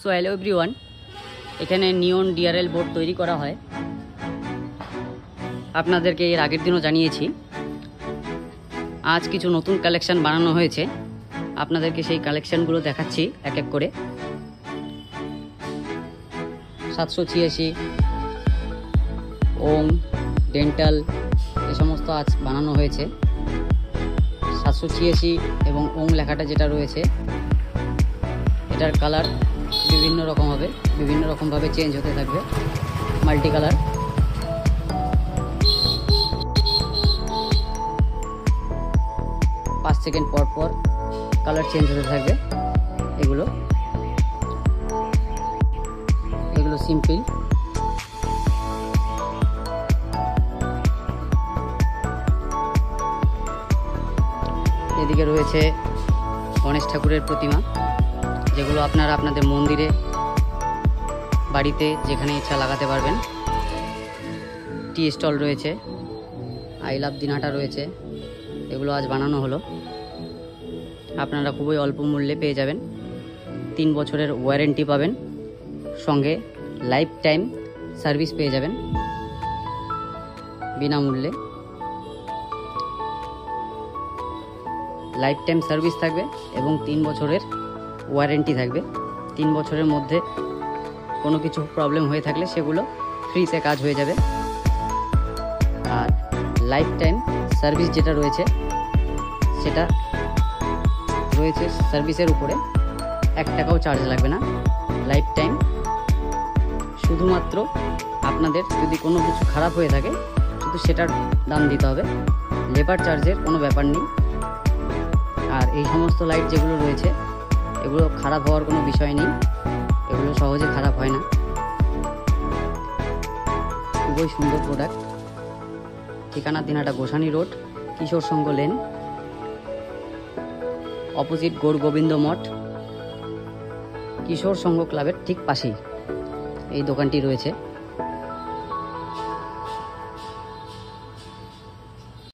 So hello everyone, এখানে নিয়ন DRL board তৈরি করা হয়। আপনাদেরকে এর আগের দিনও জানিয়েছি। আজ কিছু নতুন কালেকশন বানানো হয়েছে, আপনাদেরকে সেই কালেকশনগুলো দেখাচ্ছি এক এক করে। 786 ওং ডেন্টাল এ সমস্ত আজ বানানো হয়েছে। 786 এবং ওং লেখাটা যেটা রয়েছে এটার কালার বিভিন্ন রকম হবে, বিভিন্ন রকমভাবে চেঞ্জ হতে থাকবে। মাল্টি কালার, পাঁচ সেকেন্ড পর পর কালার চেঞ্জ হতে থাকবে। এগুলো সিম্পল। এদিকে রয়েছে গণেশ ঠাকুরের প্রতিমা, যেগুলো আপনারা আপনাদের মন্দিরে, বাড়িতে যেখানে ইচ্ছা লাগাতে পারবেন। টি স্টল রয়েছে, আই লাভ দিনাটা রয়েছে, এগুলো আজ বানানো হলো। আপনারা খুবই অল্প মূল্যে পেয়ে যাবেন। 3 বছরের ওয়ারেন্টি পাবেন, সঙ্গে লাইফ টাইম সার্ভিস পেয়ে যাবেন বিনামূল্যে। লাইফ টাইম সার্ভিস থাকবে এবং 3 বছরের ওয়ারেন্টি থাকবে। 3 বছরের মধ্যে কোনো কিছু প্রবলেম হয়ে থাকলে সেগুলো ফ্রিতে কাজ হয়ে যাবে। আর লাইফ টাইম সার্ভিস যেটা রয়েছে সেটা রয়েছে সার্ভিসের উপরে 1 টাকাও চার্জ লাগবে না। লাইফ টাইম শুধুমাত্র আপনাদের যদি কোনো কিছু খারাপ হয়ে থাকে শুধু সেটার দাম দিতে হবে, লেবার চার্জের কোনো ব্যাপার নেই। আর এই সমস্ত লাইট যেগুলো রয়েছে এগুলো খারাপ হওয়ার কোনো বিষয় নেই, এগুলো সহজে খারাপ হয় না। খুবই সুন্দর প্রোডাক্ট। ঠিকানা দিনাটা গোসানি রোড, কিশোর সংঘ লেন, অপোজিট গৌর গোবিন্দ মঠ, কিশোর সংঘ ক্লাবের ঠিক পাশেই এই দোকানটি রয়েছে।